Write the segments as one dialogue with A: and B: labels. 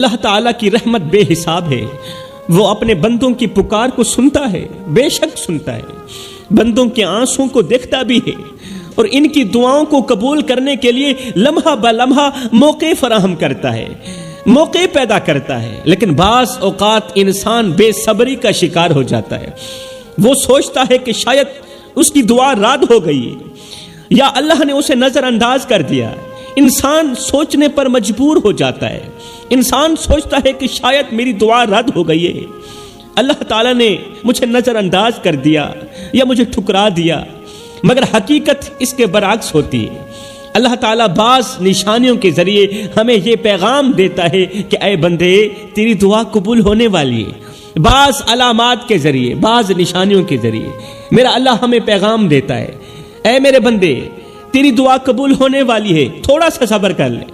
A: اللہ تعالیٰ کی رحمت بے حساب ہے، وہ اپنے بندوں کی پکار کو سنتا ہے، بے شک سنتا ہے، بندوں کے آنسوں کو دیکھتا بھی ہے اور ان کی دعاؤں کو قبول کرنے کے لیے لمحہ بلمحہ موقع فراہم کرتا ہے، موقع پیدا کرتا ہے۔ لیکن بعض اوقات انسان بے صبری کا شکار ہو جاتا ہے، وہ سوچتا ہے کہ شاید اس کی دعا رد ہو گئی یا اللہ نے اسے نظر انداز کر دیا۔ انسان سوچنے پر مجبور ہو جاتا ہے، انسان سوچتا ہے کہ شاید میری دعا رد ہو گئی ہے، اللہ تعالیٰ نے مجھے نظر انداز کر دیا یا مجھے ٹھکرا دیا، مگر حقیقت اس کے برعکس ہوتی ہے۔ اللہ تعالیٰ بعض نشانیوں کے ذریعے ہمیں یہ پیغام دیتا ہے کہ اے بندے تیری دعا قبول ہونے والی ہے۔ بعض علامات کے ذریعے، بعض نشانیوں کے ذریعے میرا اللہ ہمیں پیغام دیتا ہے، اے میرے بندے تیری دعا قبول ہونے والی ہے، تھوڑا سا صبر کر لے۔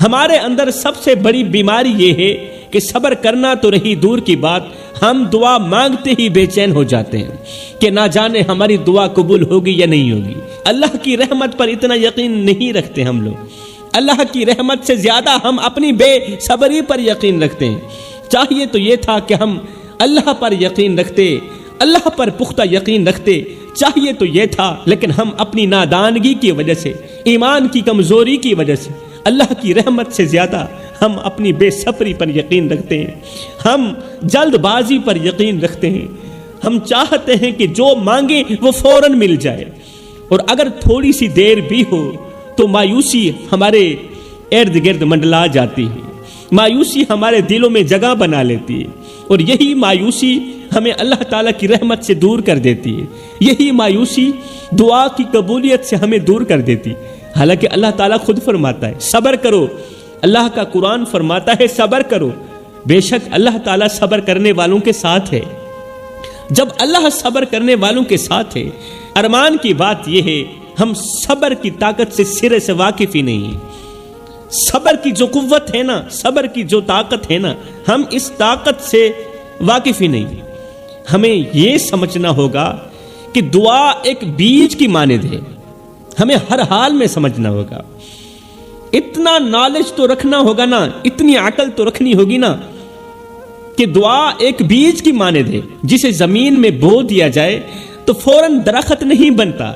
A: ہمارے اندر سب سے بڑی بیماری یہ ہے کہ صبر کرنا تو رہی دور کی بات، ہم دعا مانگتے ہی بے چین ہو جاتے ہیں کہ نہ جانے ہماری دعا قبول ہوگی یا نہیں ہوگی۔ اللہ کی رحمت پر اتنا یقین نہیں رکھتے ہم لوگ، اللہ کی رحمت سے زیادہ ہم اپنی بے صبری پر یقین رکھتے ہیں۔ چاہیے تو یہ تھا کہ ہم اللہ پر یقین رکھتے، اللہ پر پختہ یقین رکھتے، چاہیے تو یہ تھا، لیکن ہم اپنی نادانگی کی وجہ سے، ایمان کی کمزوری کی وجہ سے، اللہ کی رحمت سے زیادہ ہم اپنی بے صبری پر یقین رکھتے ہیں، ہم جلد بازی پر یقین رکھتے ہیں، ہم چاہتے ہیں کہ جو مانگیں وہ فوراً مل جائے، اور اگر تھوڑی سی دیر بھی ہو تو مایوسی ہمارے ارد گرد منڈلا جاتی ہے، مایوسی ہمارے دلوں میں جگہ بنا لیتی ہے، اور یہی مایوسی ہمیں اللہ تعالیٰ کی رحمت سے دور کر دیتی ہے، یہی مایوسی دعا کی قبولیت سے ہمیں دور کر دیتی۔ حالانکہ اللہ تعالیٰ خود فرماتا ہے صبر کرو، اللہ کا قرآن فرماتا ہے صبر کرو، بے شک اللہ تعالیٰ صبر کرنے والوں کے ساتھ ہے۔ جب اللہ صبر کرنے والوں کے ساتھ ہے، ارمان کی بات یہ ہے ہم صبر کی طاقت سے سرے سے واقف ہی نہیں ہیں۔ صبر کی جو قوت ہے نا، صبر کی جو طاقت ہے نا، ہم اس طاقت سے واقف ہی نہیں۔ ہمیں یہ سمجھنا ہوگا کہ دعا ایک بیج کی مانند ہے، ہمیں ہر حال میں سمجھنا ہوگا، اتنا نالج تو رکھنا ہوگا نا، اتنی عقل تو رکھنی ہوگی نا کہ دعا ایک بیج کی مانند ہے، جسے زمین میں بو دیا جائے تو فوراً درخت نہیں بنتا،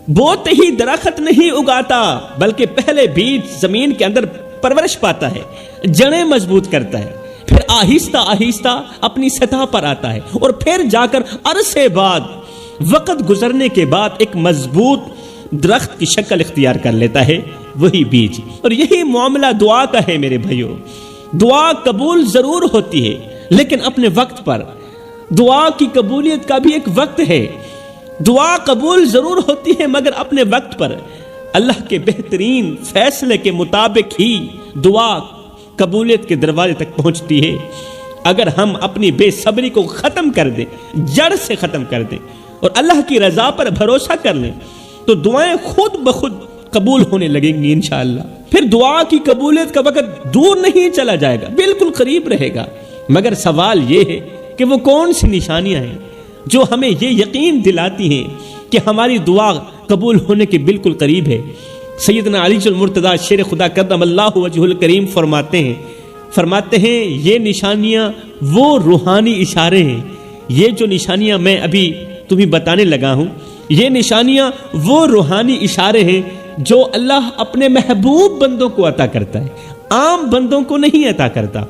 A: بوتے ہی درخت نہیں اگاتا، بلکہ پہلے بیج زمین کے اندر پرورش پاتا ہے، جڑیں مضبوط کرتا ہے، پھر آہستہ آہستہ اپنی سطح پر آتا ہے، اور پھر جا کر عرصے بعد، وقت گزرنے کے بعد ایک مضبوط درخت کی شکل اختیار کر لیتا ہے، وہی بیج۔ اور یہی معاملہ دعا کا ہے میرے بھائیوں، دعا قبول ضرور ہوتی ہے لیکن اپنے وقت پر، دعا کی قبولیت کا بھی ایک وقت ہے، دعا قبول ضرور ہوتی ہے مگر اپنے وقت پر، اللہ کے بہترین فیصلے کے مطابق ہی دعا قبولیت کے دروازے تک پہنچتی ہے۔ اگر ہم اپنی بے صبری کو ختم کر دیں، جڑ سے ختم کر دیں اور اللہ کی رضا پر بھروسہ کر لیں تو دعائیں خود بخود قبول ہونے لگیں گی انشاءاللہ۔ پھر دعا کی قبولیت کا وقت دور نہیں چلا جائے گا، بالکل قریب رہے گا، مگر سوال یہ ہے کہ وہ کون سی نشانیاں ہیں جو ہمیں یہ یقین دلاتی ہیں کہ ہماری دعا قبول ہونے کے بالکل قریب ہے۔ سیدنا علی المرتضیٰ شیر خدا قدم اللہ وجہ الکریم فرماتے ہیں یہ نشانیاں وہ روحانی اشارے ہیں، یہ جو نشانیاں میں ابھی تمہیں بتانے لگا ہوں، یہ نشانیاں وہ روحانی اشارے ہیں جو اللہ اپنے محبوب بندوں کو عطا کرتا ہے، عام بندوں کو نہیں عطا کرتا،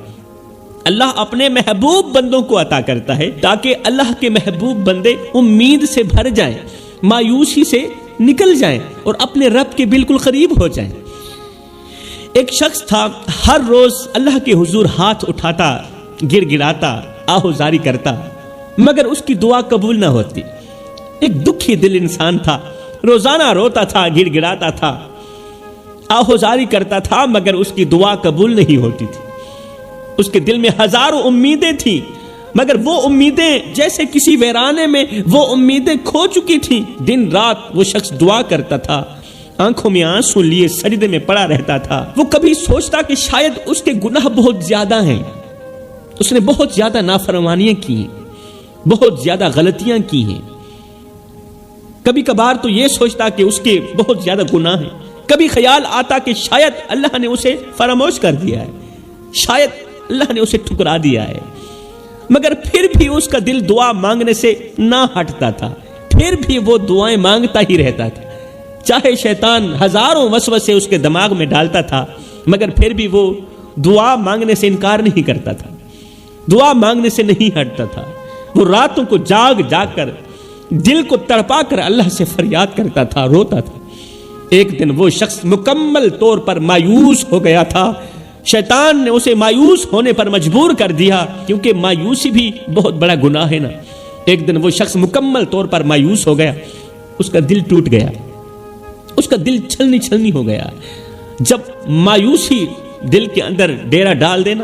A: اللہ اپنے محبوب بندوں کو عطا کرتا ہے تاکہ اللہ کے محبوب بندے امید سے بھر جائیں، مایوسی سے نکل جائیں اور اپنے رب کے بالکل قریب ہو جائیں۔ ایک شخص تھا، ہر روز اللہ کے حضور ہاتھ اٹھاتا، گر گراتا، آہوزاری کرتا، مگر اس کی دعا قبول نہ ہوتی۔ ایک دکھی دل انسان تھا، روزانہ روتا تھا، گر گراتا تھا، آہوزاری کرتا تھا، مگر اس کی دعا قبول نہیں ہوتی تھی۔ اس کے دل میں ہزاروں امیدیں تھیں، مگر وہ امیدیں جیسے کسی ویرانے میں وہ امیدیں کھو چکی تھیں۔ دن رات وہ شخص دعا کرتا تھا، آنکھوں میں آنسو لیے سجدے میں پڑا رہتا تھا۔ وہ کبھی سوچتا کہ شاید اس کے گناہ بہت زیادہ ہیں، اس نے بہت زیادہ نافرمانیاں کی ہیں، بہت زیادہ غلطیاں کی ہیں۔ کبھی کبھار تو یہ سوچتا کہ اس کے بہت زیادہ گناہ ہیں، کبھی خیال آتا کہ شاید اللہ نے اسے فراموش کر دیا ہے، شاید اللہ نے اسے ٹھکرا دیا ہے، مگر پھر بھی اس کا دل دعا مانگنے سے نہ ہٹتا تھا، پھر بھی وہ دعائیں مانگتا ہی رہتا تھا، چاہے شیطان ہزاروں وسوسے اس کے دماغ میں ڈالتا تھا، مگر پھر بھی وہ دعا مانگنے سے انکار نہیں کرتا تھا، دعا مانگنے سے نہیں ہٹتا تھا۔ وہ راتوں کو جاگ جاگ کر دل کو تڑپا کر اللہ سے فریاد کرتا تھا، روتا تھا۔ ایک دن وہ شخص مکمل طور پر مایوس ہو گیا تھا، شیطان نے اسے مایوس ہونے پر مجبور کر دیا، کیونکہ مایوسی بھی بہت بڑا گناہ ہے نا۔ ایک دن وہ شخص مکمل طور پر مایوس ہو گیا، اس کا دل ٹوٹ گیا، اس کا دل چھلنی چھلنی ہو گیا۔ جب مایوسی دل کے اندر ڈیرا ڈال دینا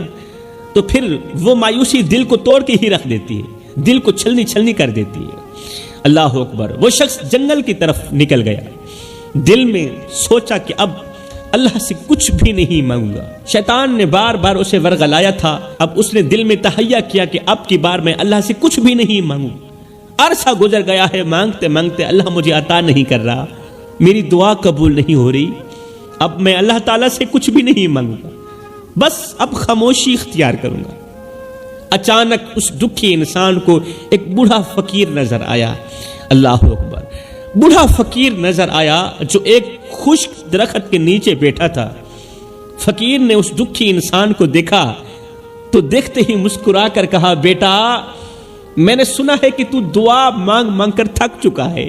A: تو پھر وہ مایوسی دل کو توڑ کے ہی رکھ دیتی ہے، دل کو چھلنی چھلنی کر دیتی ہے۔ اللہ اکبر۔ وہ شخص جنگل کی طرف نکل گیا، دل میں سوچا کہ اب اللہ سے کچھ بھی نہیں مانگوں گا۔ شیطان نے بار بار اسے ورغلایا تھا، اب اس نے دل میں تہیہ کیا کہ اب کی بار میں اللہ سے کچھ بھی نہیں مانگوں۔ عرصہ گزر گیا ہے، مانگتے مانگتے اللہ مجھے عطا نہیں کر رہا، میری دعا قبول نہیں ہو رہی، اب میں اللہ تعالیٰ سے کچھ بھی نہیں مانگوں گا، بس اب خاموشی اختیار کروں گا۔ اچانک اس دکھی انسان کو ایک بوڑھا فقیر نظر آیا۔ اللہ اکبر۔ بوڑھا فقیر نظر آیا جو ایک خشک درخت کے نیچے بیٹھا تھا۔ فقیر نے اس دکھی انسان کو دیکھا تو دیکھتے ہی مسکرا کر کہا، بیٹا میں نے سنا ہے کہ تو دعا مانگ مانگ کر تھک چکا ہے،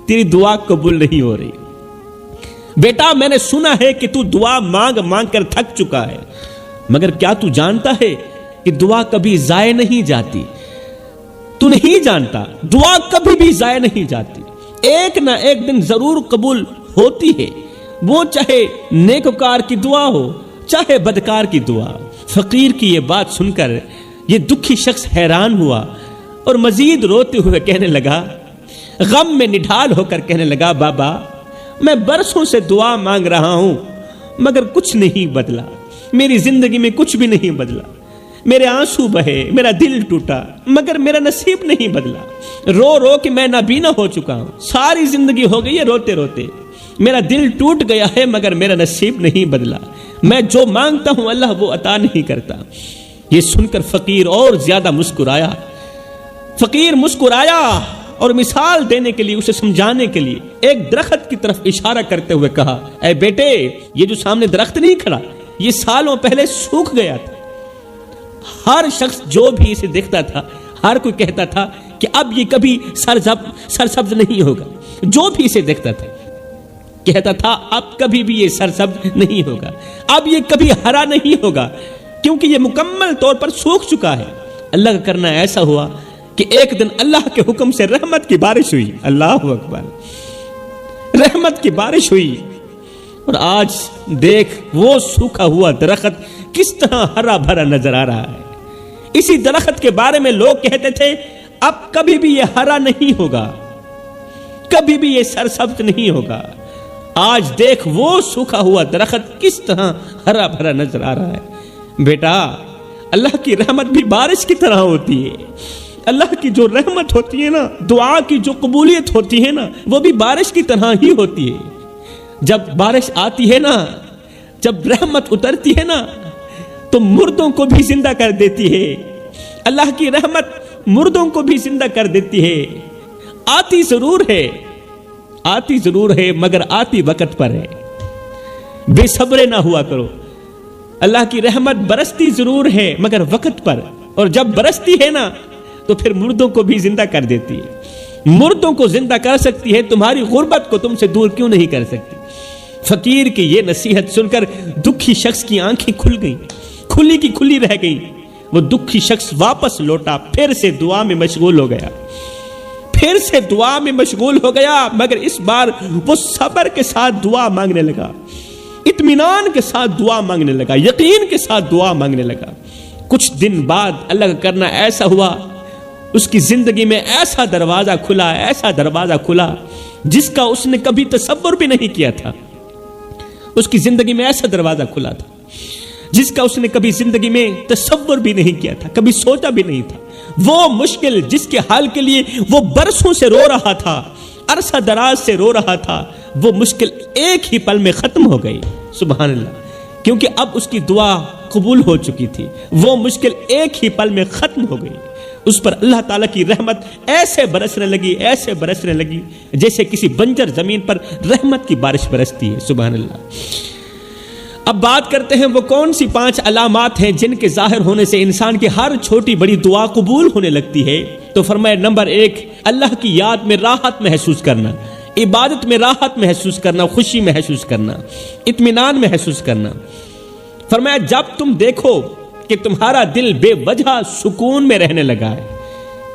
A: تیری دعا قبول نہیں ہو رہی۔ بیٹا میں نے سنا ہے کہ تو دعا مانگ مانگ کر تھک چکا ہے، مگر کیا تو جانتا ہے کہ دعا کبھی ضائع نہیں جاتی؟ تو نہیں جانتا، دعا کبھی بھی ضائع نہیں جاتی، ایک نہ ایک دن ضرور قبول ہوتی ہے، وہ چاہے نیکوکار کی دعا ہو چاہے بدکار کی دعا۔ فقیر کی یہ بات سن کر یہ دکھی شخص حیران ہوا اور مزید روتے ہوئے کہنے لگا، غم میں نڈھال ہو کر کہنے لگا، بابا میں برسوں سے دعا مانگ رہا ہوں مگر کچھ نہیں بدلا، میری زندگی میں کچھ بھی نہیں بدلا، میرے آنسو بہے، میرا دل ٹوٹا مگر میرا نصیب نہیں بدلا، رو رو کہ میں نابینا ہو چکا ہوں، ساری زندگی ہو گئی ہے روتے روتے، میرا دل ٹوٹ گیا ہے مگر میرا نصیب نہیں بدلا، میں جو مانگتا ہوں اللہ وہ عطا نہیں کرتا۔ یہ سن کر فقیر اور زیادہ مسکرایا۔ فقیر مسکرایا اور مثال دینے کے لیے، اسے سمجھانے کے لیے ایک درخت کی طرف اشارہ کرتے ہوئے کہا، اے بیٹے یہ جو سامنے درخت نہیں کھڑا، یہ سالوں پہلے سوکھ گیا تھا، ہر شخص جو بھی اسے دیکھتا تھا ہر کوئی کہتا تھا کہ اب یہ کبھی سرسبز نہیں ہوگا، جو بھی اسے دیکھتا تھا کہتا تھا اب کبھی بھی یہ سرسبز نہیں ہوگا، اب یہ کبھی ہرا نہیں ہوگا، کیونکہ یہ مکمل طور پر سوکھ چکا ہے۔ اللہ کا کرنا ایسا ہوا کہ ایک دن اللہ کے حکم سے رحمت کی بارش ہوئی۔ اللہ اکبر۔ رحمت کی بارش ہوئی اور آج دیکھ وہ سوکھا ہوا درخت کس طرح ہرا بھرا نظر آ رہا ہے۔ اسی درخت کے بارے میں لوگ کہتے تھے اب کبھی بھی یہ ہرا نہیں ہوگا، کبھی بھی یہ سرسبز نہیں ہوگا، آج دیکھ وہ سوکھا ہوا درخت کس طرح ہرا بھرا نظر آ رہا ہے۔ بیٹا اللہ کی رحمت بھی بارش کی طرح ہوتی ہے، اللہ کی جو رحمت ہوتی ہے نا، دعا کی جو قبولیت ہوتی ہے نا، وہ بھی بارش کی طرح ہی ہوتی ہے۔ جب بارش آتی ہے نا، جب رحمت اترتی ہے نا تو مردوں کو بھی زندہ کر دیتی ہے۔ اللہ کی رحمت مردوں کو بھی زندہ کر دیتی ہے۔ آتی ضرور ہے مگر آتی وقت پر ہے، بے صبر نہ ہوا کرو۔ اللہ کی رحمت برستی ضرور ہے مگر وقت پر، اور جب برستی ہے نا تو پھر مردوں کو بھی زندہ کر دیتی ہے۔ مردوں کو زندہ کر سکتی ہے، تمہاری غربت کو تم سے دور کیوں نہیں کر سکتی؟ فقیر کی یہ نصیحت سن کر دکھی شخص کی آنکھیں کھل گئیں، کھلی کی کھلی رہ گئی۔ وہ دکھی شخص واپس لوٹا، پھر سے دعا میں مشغول ہو گیا، مگر اس بار وہ صبر کے ساتھ دعا مانگنے لگا، اطمینان کے ساتھ دعا مانگنے لگا، یقین کے ساتھ دعا مانگنے لگا۔ کچھ دن بعد اللہ کا کرنا ایسا ہوا، اس کی زندگی میں ایسا دروازہ کھلا جس کا اس نے کبھی تصور بھی نہیں کیا تھا۔ اس کی زندگی میں ایسا دروازہ کھلا تھا جس کا اس نے کبھی زندگی میں تصور بھی نہیں کیا تھا، کبھی سوچا بھی نہیں تھا۔ وہ مشکل جس کے حل کے لیے وہ برسوں سے رو رہا تھا، عرصہ دراز سے رو رہا تھا، وہ مشکل ایک ہی پل میں ختم ہو گئی۔ سبحان اللہ، کیونکہ اب اس کی دعا قبول ہو چکی تھی، وہ مشکل ایک ہی پل میں ختم ہو گئی۔ اس پر اللہ تعالیٰ کی رحمت ایسے برسنے لگی جیسے کسی بنجر زمین پر رحمت کی بارش برستی ہے۔ سبحان اللہ۔ اب بات کرتے ہیں وہ کون سی 5 علامات ہیں جن کے ظاہر ہونے سے انسان کی ہر چھوٹی بڑی دعا قبول ہونے لگتی ہے۔ تو فرمایا نمبر 1، اللہ کی یاد میں راحت محسوس کرنا، عبادت میں راحت محسوس کرنا، خوشی محسوس کرنا، اطمینان محسوس کرنا۔ فرمایا جب تم دیکھو کہ تمہارا دل بے وجہ سکون میں رہنے لگا ہے،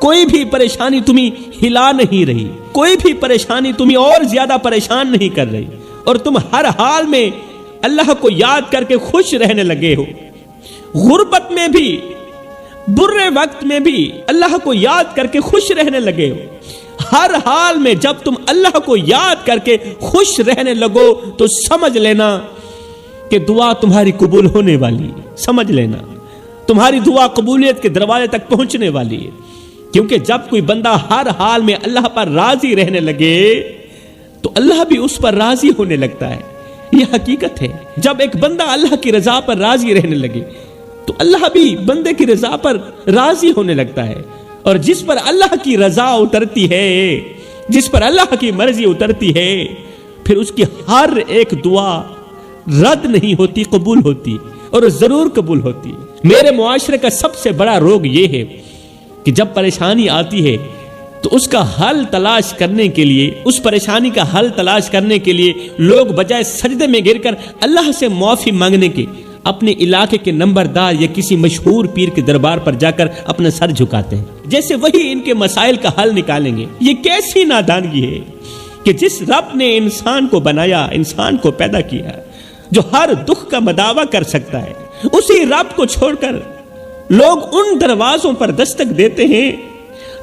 A: کوئی بھی پریشانی تمہیں ہلا نہیں رہی، کوئی بھی پریشانی تمہیں اور زیادہ پریشان نہیں کر رہی، اور تم ہر حال میں اللہ کو یاد کر کے خوش رہنے لگے ہو، غربت میں بھی برے وقت میں بھی اللہ کو یاد کر کے خوش رہنے لگے ہو، ہر حال میں جب تم اللہ کو یاد کر کے خوش رہنے لگو تو سمجھ لینا کہ دعا تمہاری قبول ہونے والی ہے۔ سمجھ لینا تمہاری دعا قبولیت کے دروازے تک پہنچنے والی ہے، کیونکہ جب کوئی بندہ ہر حال میں اللہ پر راضی رہنے لگے تو اللہ بھی اس پر راضی ہونے لگتا ہے۔ یہ حقیقت ہے، جب ایک بندہ اللہ کی رضا پر راضی رہنے لگے تو اللہ بھی بندے کی رضا پر راضی ہونے لگتا ہے، اور جس پر اللہ کی رضا اترتی ہے، جس پر اللہ کی مرضی اترتی ہے، پھر اس کی ہر ایک دعا رد نہیں ہوتی، قبول ہوتی، اور ضرور قبول ہوتی۔ میرے معاشرے کا سب سے بڑا روگ یہ ہے کہ جب پریشانی آتی ہے تو اس کا حل تلاش کرنے کے لیے، اس پریشانی کا حل تلاش کرنے کے لیے لوگ بجائے سجدے میں گر کر اللہ سے معافی مانگنے کے اپنے علاقے کے نمبردار یا کسی مشہور پیر کے دربار پر جا کر اپنا سر جھکاتے ہیں، جیسے وہی ان کے مسائل کا حل نکالیں گے۔ یہ کیسی نادانگی ہے کہ جس رب نے انسان کو بنایا، انسان کو پیدا کیا، جو ہر دکھ کا مداوع کر سکتا ہے، اسی رب کو چھوڑ کر لوگ ان دروازوں پر دستک دیتے ہیں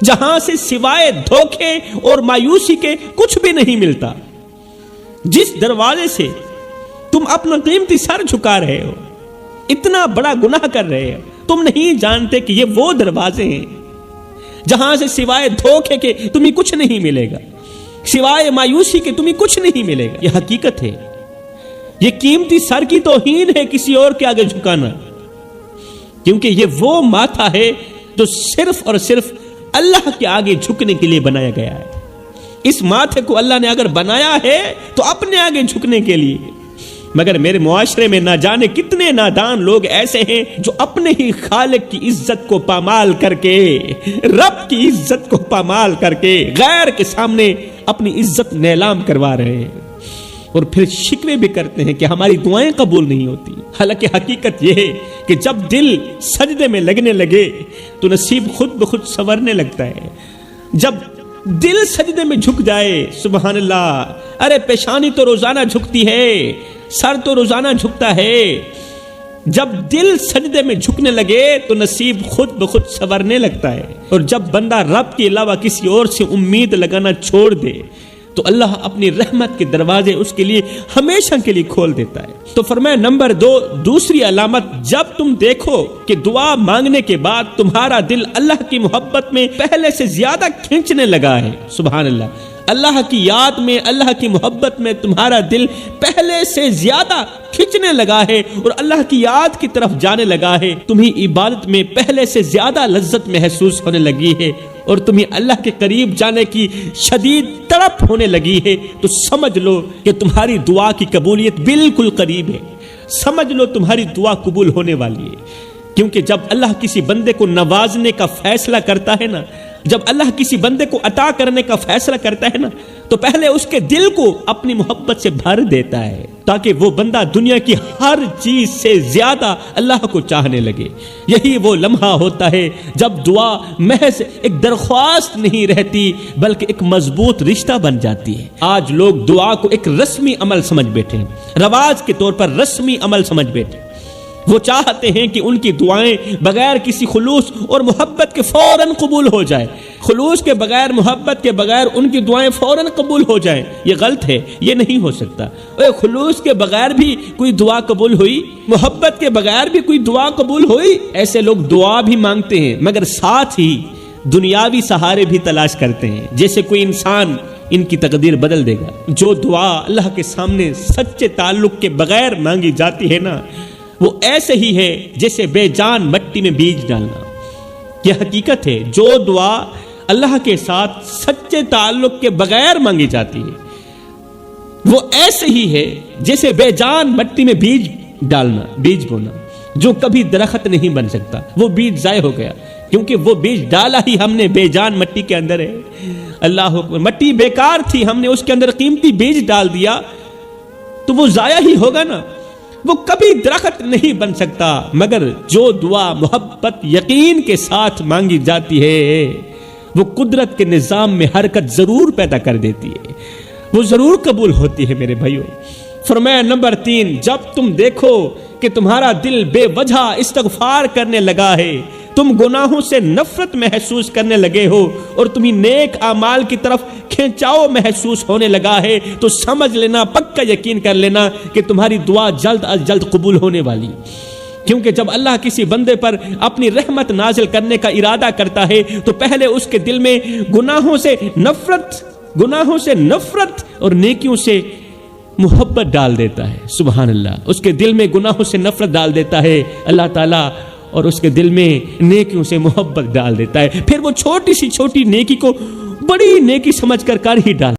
A: جہاں سے سوائے دھوکے اور مایوسی کے کچھ بھی نہیں ملتا۔ جس دروازے سے تم اپنا قیمتی سر جھکا رہے ہو، اتنا بڑا گناہ کر رہے ہو، تم نہیں جانتے کہ یہ وہ دروازے ہیں جہاں سے سوائے دھوکے کے تمہیں کچھ نہیں ملے گا، سوائے مایوسی کے تمہیں کچھ نہیں ملے گا۔ یہ حقیقت ہے، یہ قیمتی سر کی توہین ہے کسی اور کے آگے جھکانا، کیونکہ یہ وہ ماتھا ہے جو صرف اور صرف اللہ کے آگے جھکنے کے لیے بنایا گیا ہے۔ اس ماتھے کو اللہ نے اگر بنایا ہے تو اپنے آگے جھکنے کے لیے، مگر میرے معاشرے میں نہ جانے کتنے نادان لوگ ایسے ہیں جو اپنے ہی خالق کی عزت کو پامال کر کے، رب کی عزت کو پامال کر کے غیر کے سامنے اپنی عزت نیلام کروا رہے ہیں، اور پھر شکوے بھی کرتے ہیں کہ ہماری دعائیں قبول نہیں ہوتی۔ حالانکہ حقیقت یہ ہے کہ جب دل سجدے میں لگنے لگے تو نصیب خود بخود سنورنے لگتا ہے۔ جب دل سجدے میں جھک جائے، سبحان اللہ، ارے پیشانی تو روزانہ جھکتی ہے، سر تو روزانہ جھکتا ہے، جب دل سجدے میں جھکنے لگے تو نصیب خود بخود سنورنے لگتا ہے، اور جب بندہ رب کے علاوہ کسی اور سے امید لگانا چھوڑ دے تو اللہ اپنی رحمت کے دروازے اس کے لیے ہمیشہ کے لیے کھول دیتا ہے۔ تو فرمایا نمبر 2، دوسری علامت، جب تم دیکھو کہ دعا مانگنے کے بعد تمہارا دل اللہ کی محبت میں پہلے سے زیادہ کھینچنے لگا ہے، سبحان اللہ، اللہ کی یاد میں، اللہ کی محبت میں تمہارا دل پہلے سے زیادہ کھینچنے لگا ہے اور اللہ کی یاد کی طرف جانے لگا ہے، تمہیں عبادت میں پہلے سے زیادہ لذت محسوس ہونے لگی ہے، اور تمہیں اللہ کے قریب جانے کی شدید تڑپ ہونے لگی ہے، تو سمجھ لو کہ تمہاری دعا کی قبولیت بالکل قریب ہے، سمجھ لو تمہاری دعا قبول ہونے والی ہے۔ کیونکہ جب اللہ کسی بندے کو نوازنے کا فیصلہ کرتا ہے نا، جب اللہ کسی بندے کو عطا کرنے کا فیصلہ کرتا ہے نا، تو پہلے اس کے دل کو اپنی محبت سے بھر دیتا ہے، تاکہ وہ بندہ دنیا کی ہر چیز سے زیادہ اللہ کو چاہنے لگے۔ یہی وہ لمحہ ہوتا ہے جب دعا محض ایک درخواست نہیں رہتی بلکہ ایک مضبوط رشتہ بن جاتی ہے۔ آج لوگ دعا کو ایک رسمی عمل سمجھ بیٹھے ہیں، رواج کے طور پر رسمی عمل سمجھ بیٹھے۔ وہ چاہتے ہیں کہ ان کی دعائیں بغیر کسی خلوص اور محبت کے فوراً قبول ہو جائے، خلوص کے بغیر، محبت کے بغیر ان کی دعائیں فوراً قبول ہو جائیں۔ یہ غلط ہے، یہ نہیں ہو سکتا۔ خلوص کے بغیر بھی کوئی دعا قبول ہوئی، محبت کے بغیر بھی کوئی دعا قبول ہوئی؟ ایسے لوگ دعا بھی مانگتے ہیں مگر ساتھ ہی دنیاوی سہارے بھی تلاش کرتے ہیں، جیسے کوئی انسان ان کی تقدیر بدل دے گا۔ جو دعا اللہ کے سامنے سچے تعلق کے بغیر مانگی جاتی ہے نا، وہ ایسے ہی ہے جیسے بے جان مٹی میں بیج ڈالنا۔ یہ حقیقت ہے، جو دعا اللہ کے ساتھ سچے تعلق کے بغیر مانگی جاتی ہے وہ ایسے ہی ہے جیسے بے جان مٹی میں بیج ڈالنا، بیج بونا، جو کبھی درخت نہیں بن سکتا۔ وہ بیج ضائع ہو گیا کیونکہ وہ بیج ڈالا ہی ہم نے بے جان مٹی کے اندر ہے۔ اللہ اکبر، مٹی بیکار تھی، ہم نے اس کے اندر قیمتی بیج ڈال دیا تو وہ ضائع ہی ہوگا نا، وہ کبھی درخت نہیں بن سکتا۔ مگر جو دعا محبت یقین کے ساتھ مانگی جاتی ہے وہ قدرت کے نظام میں حرکت ضرور پیدا کر دیتی ہے، وہ ضرور قبول ہوتی ہے میرے بھائیوں۔ فرمایا نمبر 3، جب تم دیکھو کہ تمہارا دل بے وجہ استغفار کرنے لگا ہے، تم گناہوں سے نفرت محسوس کرنے لگے ہو اور تمہیں نیک اعمال کی طرف کھینچاؤ محسوس ہونے لگا ہے، تو سمجھ لینا، پکا یقین کر لینا کہ تمہاری دعا جلد از جلد قبول ہونے والی۔ کیونکہ جب اللہ کسی بندے پر اپنی رحمت نازل کرنے کا ارادہ کرتا ہے تو پہلے اس کے دل میں گناہوں سے نفرت اور نیکیوں سے محبت ڈال دیتا ہے۔ سبحان اللہ، اس کے دل میں گناہوں سے نفرت ڈال دیتا ہے اللہ تعالیٰ، اور اس کے دل میں نیکیوں سے محبت ڈال دیتا ہے۔ پھر وہ چھوٹی سی چھوٹی نیکی کو بڑی نیکی سمجھ کر ہی ڈال